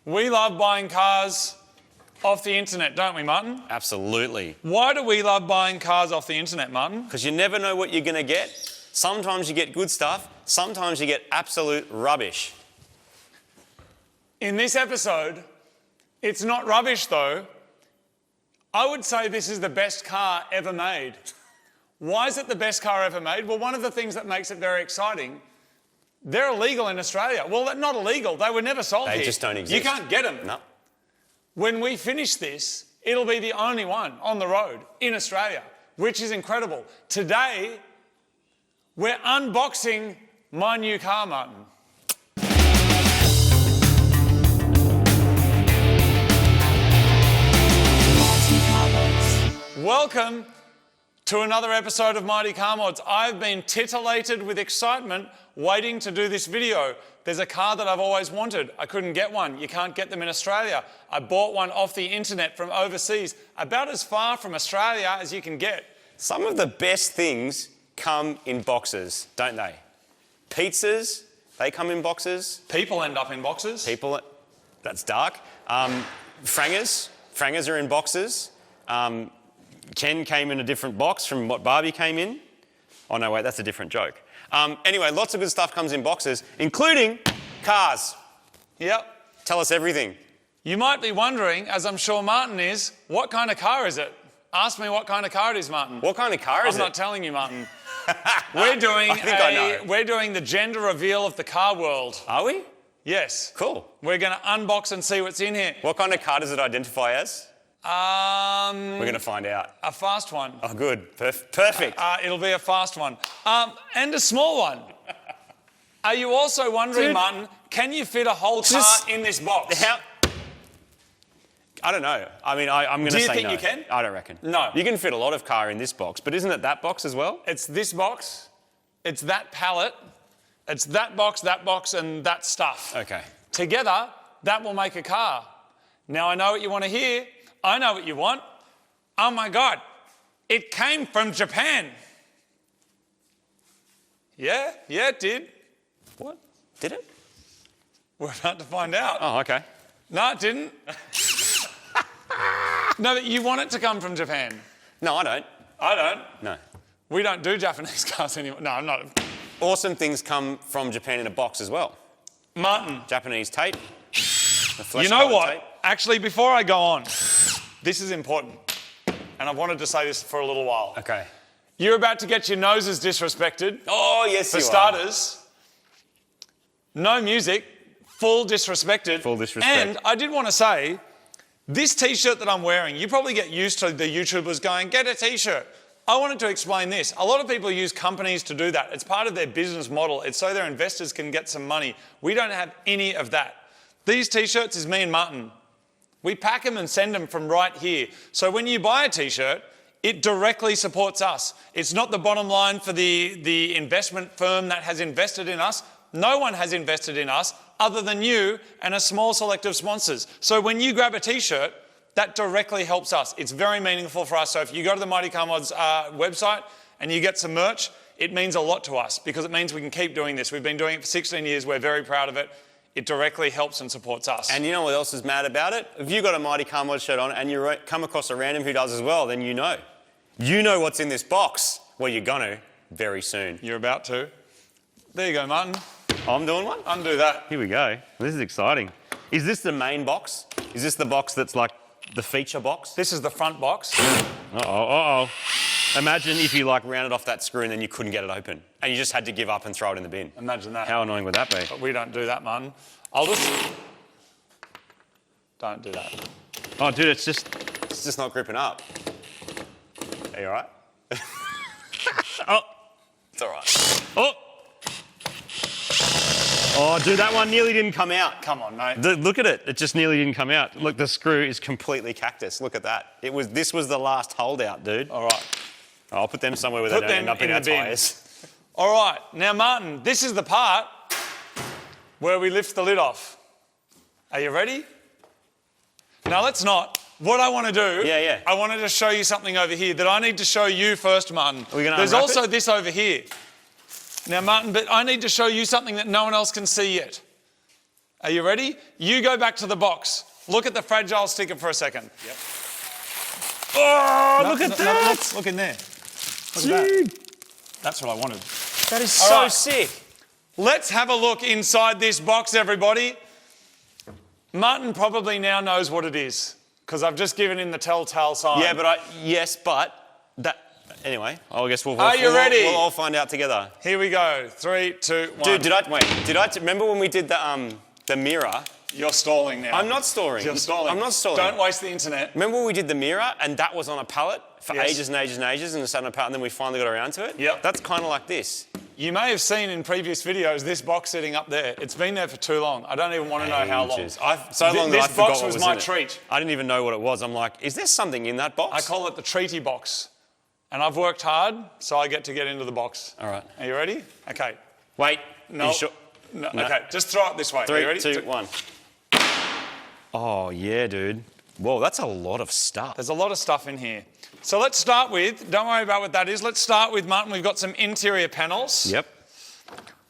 We love buying cars off the internet, don't we, Martin? Absolutely. Why do we love buying cars off the internet, Martin? Because you never know what you're going to get. Sometimes you get good stuff, sometimes you get absolute rubbish. In this episode, it's not rubbish though. I would say this is the best car ever made. Why is it the best car ever made? Well, one of the things that makes it very exciting, they're illegal in Australia. Well, they're not illegal. They were never sold here. They just don't exist. You can't get them. No. When we finish this, it'll be the only one on the road in Australia, which is incredible. Today, we're unboxing my new car, Martin. Welcome to another episode of Mighty Car Mods. I've been titillated with excitement waiting to do this video. There's a car that I've always wanted. I couldn't get one. You can't get them in Australia. I bought one off the internet from overseas, about as far from Australia as you can get. Some of the best things come in boxes, don't they? Pizzas, they come in boxes. People end up in boxes. That's dark. Frangers are in boxes. Ken came in a different box from what Barbie came in. Oh no, wait, that's a different joke. Anyway, lots of good stuff comes in boxes, including cars. Yep. Tell us everything. You might be wondering, as I'm sure Martin is, what kind of car is it? Ask me what kind of car it is, Martin. What kind of car is it? I'm not telling you, Martin. We're doing we're doing the gender reveal of the car world. Are we? Yes. Cool. We're going to unbox and see what's in here. What kind of car does it identify as? We're going to find out. A fast one. Oh, good. Perfect. It'll be a fast one. And a small one. Are you also wondering, Dude, Martin, can you fit a whole car in this box? I don't know. I mean, I'm going to say no. Do you think you can? I don't reckon. No. You can fit a lot of car in this box, but isn't it that box as well? It's this box, it's that pallet, it's that box, and that stuff. Okay. Together, that will make a car. Now, I know what you want to hear. I know what you want. Oh my God, it came from Japan. Yeah, it did. What? Did it? We're about to find out. Oh, okay. No, it didn't. No, but you want it to come from Japan. No, I don't. I don't. No. We don't do Japanese cars anymore. No, I'm not. Awesome things come from Japan in a box as well. Martin. Japanese tape. You know what? Tape. Actually, before I go on, this is important. And I've wanted to say this for a little while. Okay. You're about to get your noses disrespected. Oh, yes, for starters. No music. Full disrespected. Full disrespect. And I did want to say, this T-shirt that I'm wearing, you probably get used to the YouTubers going, get a T-shirt. I wanted to explain this. A lot of people use companies to do that. It's part of their business model. It's so their investors can get some money. We don't have any of that. These T-shirts is me and Martin. We pack them and send them from right here. So when you buy a T-shirt, it directly supports us. It's not the bottom line for the investment firm that has invested in us. No one has invested in us other than you and a small select of sponsors. So when you grab a T-shirt, that directly helps us. It's very meaningful for us. So if you go to the Mighty Car Mods website and you get some merch, it means a lot to us because it means we can keep doing this. We've been doing it for 16 years. We're very proud of it. It directly helps and supports us. And you know what else is mad about it? If you've got a Mighty Car Mods shirt on and you come across a random who does as well, then you know. You know what's in this box. Well, you're going to very soon. You're about to. There you go, Martin. I'm doing one? Undo that. Here we go. This is exciting. Is this the main box? Is this the box that's like the feature box? This is the front box. Uh-oh. Imagine if you like rounded off that screw and then you couldn't get it open and you just had to give up and throw it in the bin. Imagine that. How annoying would that be? But we don't do that, Martin. Don't do that. Oh, dude, it's just not gripping up. Are you all right? Oh. It's all right. Oh. Oh, dude, that one nearly didn't come out. Come on, mate. Look at it. It just nearly didn't come out. Look, the screw is completely cactus. Look at that. This was the last holdout, dude. All right. I'll put them somewhere where they don't end up in our tyres. All right. Now, Martin, this is the part where we lift the lid off. Are you ready? Now, let's not. What I want to do, I wanted to show you something over here that I need to show you first, Martin. Are we going to There's also this over here. Now, Martin, but I need to show you something that no one else can see yet. Are you ready? You go back to the box. Look at the fragile sticker for a second. Yep. Oh, look at that. Look in there. Look at that. That's what I wanted. That is All so right. sick. Let's have a look inside this box, everybody. Martin probably now knows what it is because I've just given him the telltale sign. Yeah, but that. Anyway, I guess we'll. Are you ready? We'll all find out together. Here we go. 3, 2, 1. Dude, remember when we did the mirror? You're stalling now. I'm not stalling. You're stalling. I'm not stalling. Don't waste the internet. Remember when we did the mirror and that was on a pallet for Yes. ages and ages and ages and it sat on a pallet and then we finally got around to it? Yep. That's kind of like this. You may have seen in previous videos this box sitting up there. It's been there for too long. I don't even want to know how long. Ages. So long that I This forgot box what was was my in it. treat. I didn't even know what it was. I'm like, is there something in that box? I call it the treaty box. And I've worked hard, so I get to get into the box. All right. Are you ready? Okay. Wait. No. Are you sure? No. No. Okay, just throw it this way. Are you 3, ready? 2, 1. Oh, yeah, dude. Whoa, that's a lot of stuff. There's a lot of stuff in here. So let's start with, don't worry about what that is. Let's start with, Martin, we've got some interior panels. Yep.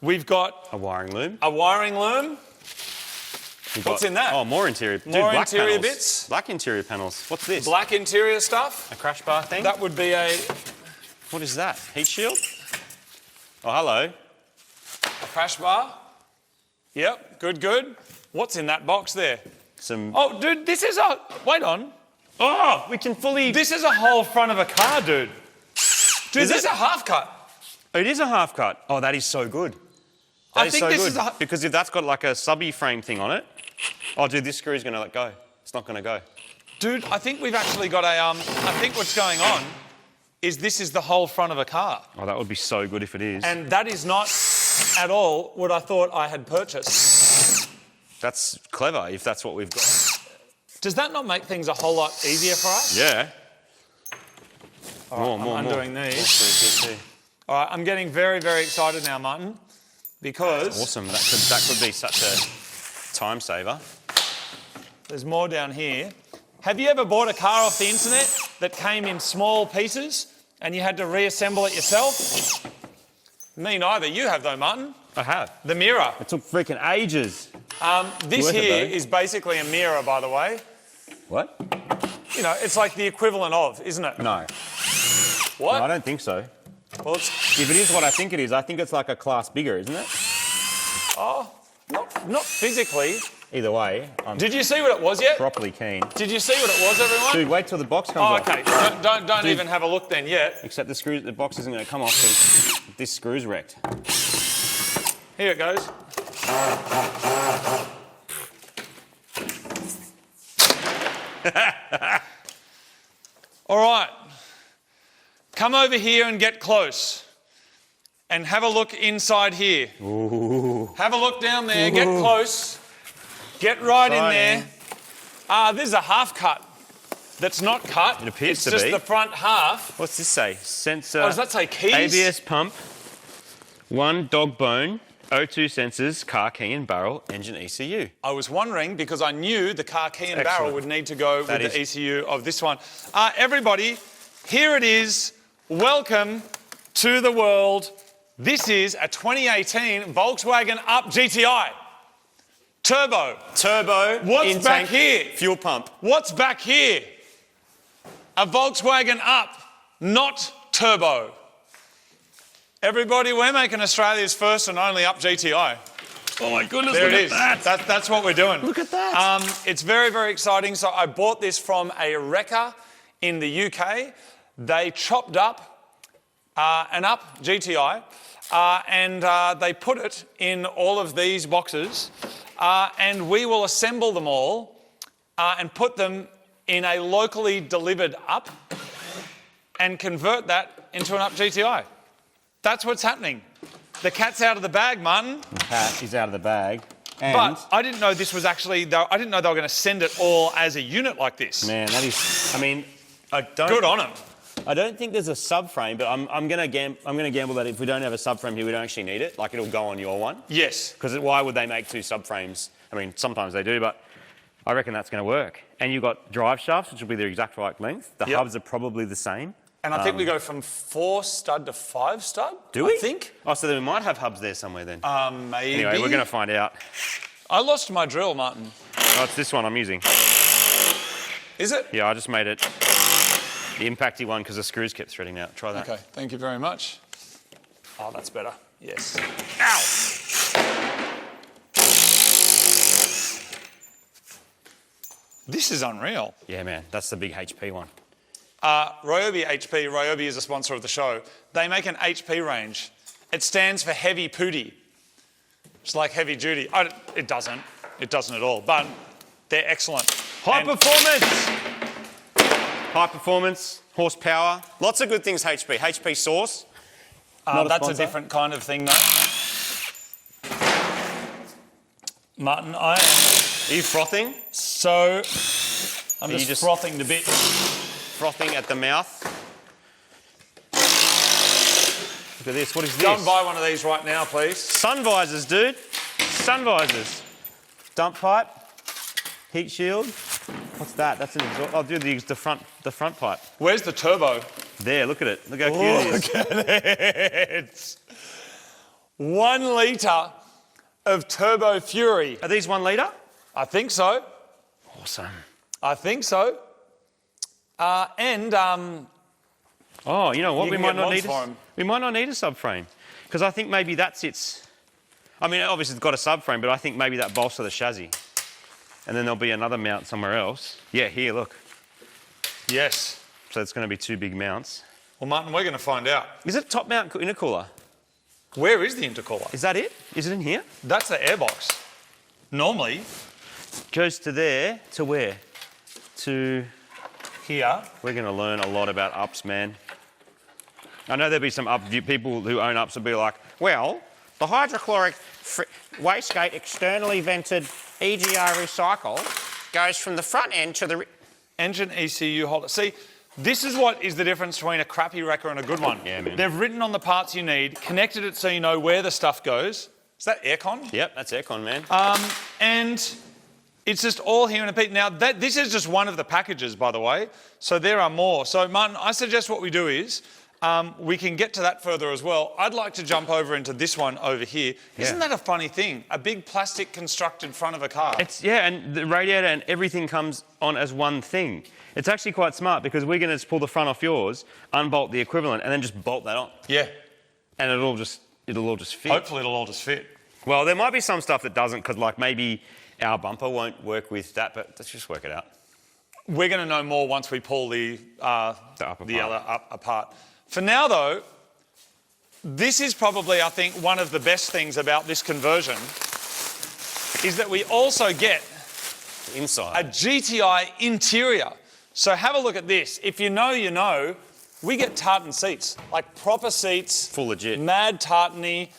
We've got A wiring loom. a wiring loom. We've What's got- in that? Oh, more interior. Dude, More black interior panels. bits. Black interior panels. What's this? Black interior stuff. A crash bar thing? That would be a What is that? Heat shield? Oh, hello. crash bar. Yep, good. What's in that box there? Some. Oh, dude, this is a, wait on. Oh, we can fully. This is a whole front of a car, dude. Dude, Is this is it? a half cut. It is a half cut. Oh, that is so good. I That is think so this good. is a, Because if that's got like a subby frame thing on it. Oh, dude, this screw's going to let go. It's not going to go. dude, I think we've actually got a, I think what's going on is this is the whole front of a car. Oh, that would be so good if it is. And that is not at all what I thought I had purchased. That's clever if that's what we've got. Does that not make things a whole lot easier for us? Yeah. I'm undoing these. All right, I'm getting very, very excited now, Martin, because Awesome. That could be such a time saver. there's more down here. Have you ever bought a car off the internet that came in small pieces and you had to reassemble it yourself? Me neither. You have though, Martin. I have. The mirror. It took freaking ages. This Worth it, here though. is basically a mirror, by the way. What? You know, it's like the equivalent of, isn't it? No. What? No, I don't think so. Well, it's, If it is what I think it is, I think it's like a class bigger, isn't it? not physically. Either way, I'm Did you see what it was yet? properly keen. Did you see what it was, everyone? Dude, wait till the box comes Oh, off. okay. Don't even have a look then yet. Except the box isn't going to come off because this screw's wrecked. Here it goes. All right. Come over here and get close. And have a look inside here. Ooh. Have a look down there. Get close. Get right in there. This is a half cut. That's not cut. It appears it's to just be. the front half. What's this say? Sensor. Oh, does that say keys? ABS pump, 1 dog bone, O2 sensors, car key and barrel, engine ECU. I was wondering because I knew the car key and Excellent. barrel would need to go That with the is- ECU of this one. Everybody, here it is. Welcome to the world. This is a 2018 Volkswagen Up GTI. Turbo. What's in-tank back here? Fuel pump. What's back here? A Volkswagen Up, not turbo. Everybody, we're making Australia's first and only Up GTI. Oh my goodness, There look it is. at that. That's what we're doing. Look at that. It's very, very exciting. So I bought this from a wrecker in the UK. They chopped up an Up GTI and they put it in all of these boxes and we will assemble them all and put them in a locally delivered Up and convert that into an Up GTI. That's what's happening. The cat's out of the bag, Martin. The cat is out of the bag. And But I didn't know this was actually, I didn't know they were going to send it all as a unit like this. man, that is. I mean, I don't. Good on them. I don't think there's a subframe, but I'm gonna gamble that if we don't have a subframe here, we don't actually need it. Like it'll go on your one. Yes. Because why would they make 2 subframes? I mean, sometimes they do, but I reckon that's going to work. And you've got drive shafts, which will be the exact right length. The Yep. hubs are probably the same. And I think we go from 4 stud to 5 stud. Do we? I think. Oh, so then we might have hubs there somewhere then. Maybe. Anyway, we're going to find out. I lost my drill, Martin. Oh, it's this one I'm using. Is it? Yeah, I just made it the impacty one because the screws kept threading out. Try that. Okay, thank you very much. Oh, that's better. Yes. Ow! This is unreal. Yeah, man, that's the big HP one. Ryobi HP, Ryobi is a sponsor of the show. They make an HP range. It stands for heavy pooty. It's like heavy duty. It doesn't at all, but they're excellent. High performance, horsepower, lots of good things HP. HP sauce. That's a different kind of thing though. Martin, Are you frothing? I'm just frothing the bit. Frothing at the mouth. Look at this, what is this? Go and buy one of these right now, please. Sun visors, dude. Sun visors. Dump pipe. Heat shield. What's that? That's an exhaust. I'll do the front pipe. Where's the turbo? There, look at it. Look how cute it is. Look at it. 1 litre of Turbo Fury. Are these 1 litre? I think so. Awesome. I think so. Oh, you know what? You We can might get not mods need for 'em. we might not need a subframe because I think maybe that's its. I mean, obviously it's got a subframe, but I think maybe that bolts to the chassis, and then there'll be another mount somewhere else. Yeah, here, look. Yes. So it's going to be 2 big mounts. Well, Martin, we're going to find out. Is it top mount intercooler? Where is the intercooler? Is that it? Is it in here? That's the airbox. Normally, Goes to there. To where? To. here. We're going to learn a lot about ups, man. I know there'll be some people who own ups will be like, well, the hydrochloric wastegate externally vented EGR recycle goes from the front end to the Engine ECU holder. See, this is what is the difference between a crappy wrecker and a good one. Yeah, man. They've written on the parts you need, connected it so you know where the stuff goes. Is that aircon? Yep, that's aircon, man. And it's just all here in a peak. Now, this is just one of the packages, by the way. So there are more. So, Martin, I suggest what we do is we can get to that further as well. I'd like to jump over into this one over here. Yeah. Isn't that a funny thing? A big plastic constructed front of a car. Yeah, and the radiator and everything comes on as one thing. It's actually quite smart because we're going to just pull the front off yours, unbolt the equivalent, and then just bolt that on. Yeah. And it'll all just fit. Hopefully it'll all just fit. Well, there might be some stuff that doesn't because, like, maybe our bumper won't work with that, but let's just work it out. We're going to know more once we pull the upper other up apart. For now, though, this is probably, I think, one of the best things about this conversion is that we also get Inside. a GTI interior. So have a look at this. If you know, you know. We get tartan seats, like proper seats. Full legit. Mad tartany.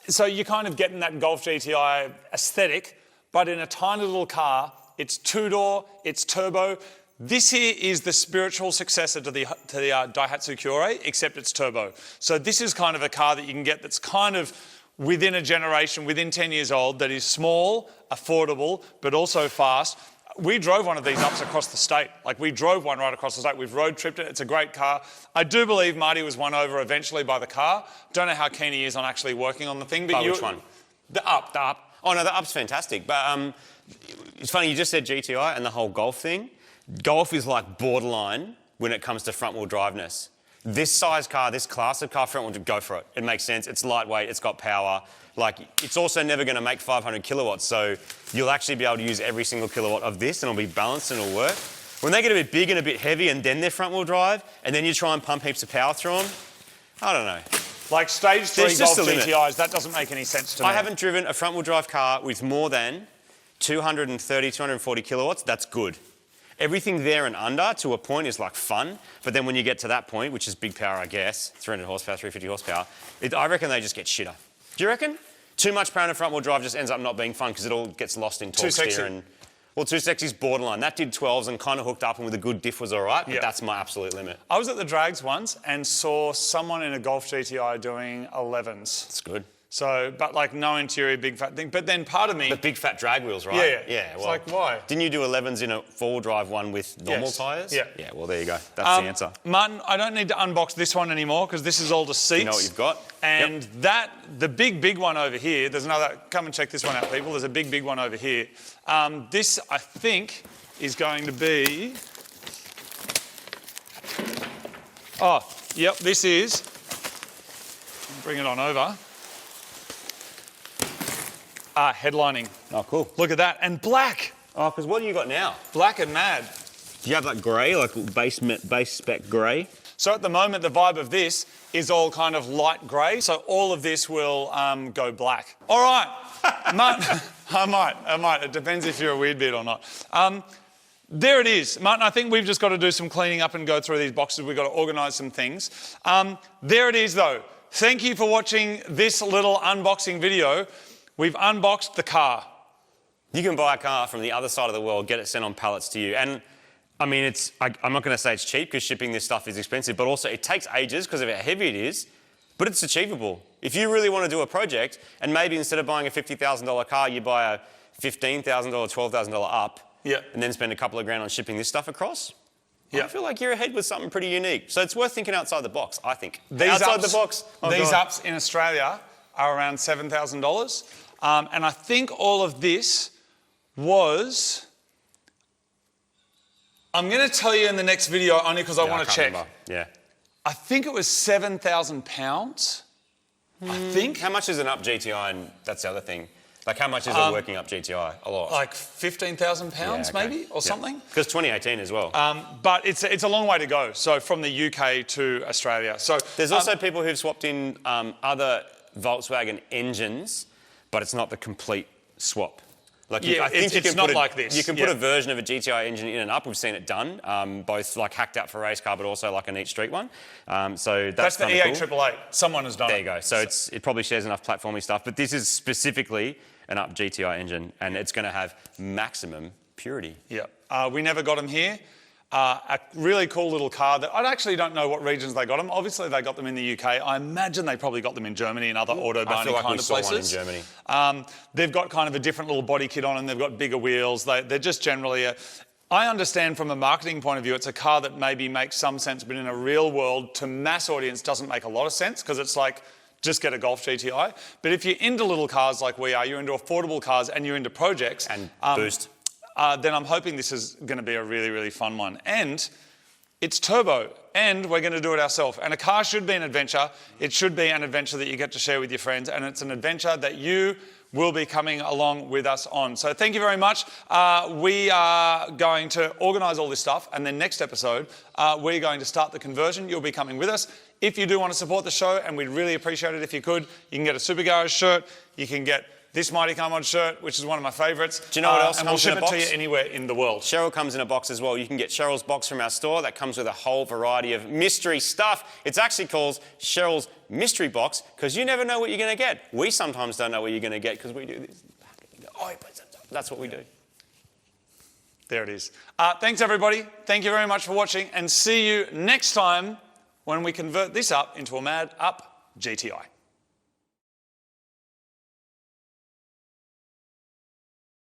So you're kind of getting that Golf GTI aesthetic, but in a tiny little car. It's 2-door, it's turbo. This here is the spiritual successor to the Daihatsu Kyore, except it's turbo. So this is kind of a car that you can get that's kind of within a generation, within 10 years old, that is small, affordable, but also fast. We drove one of these ups across the state. Like, we drove one right across the state. We've road tripped it. It's a great car. I do believe Marty was won over eventually by the car. Don't know how keen he is on actually working on the thing. But which one? The up. The up. Oh, no, the up's fantastic. But it's funny, you just said GTI and the whole Golf thing. Golf is like borderline when it comes to front-wheel driveness. This size car, this class of car, front-wheel, go for it. It makes sense. It's lightweight. It's got power. Like, it's also never going to make 500 kilowatts, so you'll actually be able to use every single kilowatt of this and it'll be balanced and it'll work. When they get a bit big and a bit heavy and then they're front-wheel drive and then you try and pump heaps of power through them, I don't know. Like stage 3 There's Golf just a limit. GTIs, that doesn't make any sense to me. I haven't driven a front-wheel drive car with more than 230, 240 kilowatts. That's good. Everything there and under to a point is like fun, but then when you get to that point, which is big power, I guess, 300 horsepower, 350 horsepower, I reckon they just get shitter. Do you reckon? Too much power in a front-wheel drive just ends up not being fun because it all gets lost in torque steer and... Well, too sexy's borderline. That did 12s and kind of hooked up and with a good diff was all right, but that's my absolute limit. I was at the drags once and saw someone in a Golf GTI doing 11s. It's good. So, but like no interior big fat thing. But then part of me... But big fat drag wheels, right? Yeah. It's well, like, why? Didn't you do 11s in a four-wheel drive one with normal tyres? Yeah. Yeah, well, there you go. That's the answer. Martin, I don't need to unbox this one anymore because this is all the seats. You know what you've got? And the big one over here, there's another, come and check this one out, people. There's a big one over here. This, I think, is going to be... Oh, yep, this is... Bring it on over. Headlining. Oh, cool. Look at that. And black. Oh, because what do you got now? Black and mad. Do you have like grey, like base spec grey? So at the moment, the vibe of this is all kind of light grey. So all of this will go black. All right. Martin, I might. It depends if you're a weird bit or not. There it is. Martin, I think we've just got to do some cleaning up and go through these boxes. We've got to organise some things. There it is, though. Thank you for watching this little unboxing video. We've unboxed the car. You can buy a car from the other side of the world, get it sent on pallets to you. And I mean, I'm not going to say it's cheap because shipping this stuff is expensive, but also it takes ages because of how heavy it is, but it's achievable. If you really want to do a project and maybe instead of buying a $50,000 car, you buy a $15,000, $12,000 up and then spend a couple of grand on shipping this stuff across, I feel like you're ahead with something pretty unique. So it's worth thinking outside the box, I think. These ups in Australia are around $7,000. And I think all of this was... I'm going to tell you in the next video only because I want to check. Remember. Yeah. I think it was £7,000. I think. How much is an up GTI? And that's the other thing. Like, how much is a working up GTI? A lot. Like £15,000 maybe, or something. Because 2018 as well. But it's a long way to go. So from the UK to Australia. So there's also people who've swapped in other Volkswagen engines, but it's not the complete swap. Like I think it's not like this. You can put a version of a GTI engine in and up. We've seen it done, both like hacked out for race car, but also like a neat street one. So that's the E888. Cool. Someone has done it. There you go. So it probably shares enough platformy stuff, but this is specifically an up GTI engine, and it's going to have maximum purity. Yeah. We never got them here. A really cool little car that I actually don't know what regions they got them. Obviously, they got them in the UK. I imagine they probably got them in Germany and other autobahning kind of places. One in Germany. They've got kind of a different little body kit on them. They've got bigger wheels. They're just generally I understand from a marketing point of view, it's a car that maybe makes some sense, but in a real world, to mass audience, doesn't make a lot of sense because it's like, just get a Golf GTI. But if you're into little cars like we are, you're into affordable cars and you're into projects. And boost. Then I'm hoping this is going to be a really, really fun one. And it's turbo, and we're going to do it ourselves. And a car should be an adventure. It should be an adventure that you get to share with your friends, and it's an adventure that you will be coming along with us on. So thank you very much. We are going to organise all this stuff, and then next episode, we're going to start the conversion. You'll be coming with us. If you do want to support the show, and we'd really appreciate it if you could, you can get a Super Garage shirt, you can get this Mighty Car Mod shirt, which is one of my favourites. Do you know what else and comes we'll in a ship box? it to you anywhere in the world. Cheryl comes in a box as well. You can get Cheryl's box from our store. That comes with a whole variety of mystery stuff. It's actually called Cheryl's Mystery Box because you never know what you're going to get. We sometimes don't know what you're going to get because we do this. That's what we do. There it is. Thanks, everybody. Thank you very much for watching, and see you next time when we convert this up into a Mad Up GTI.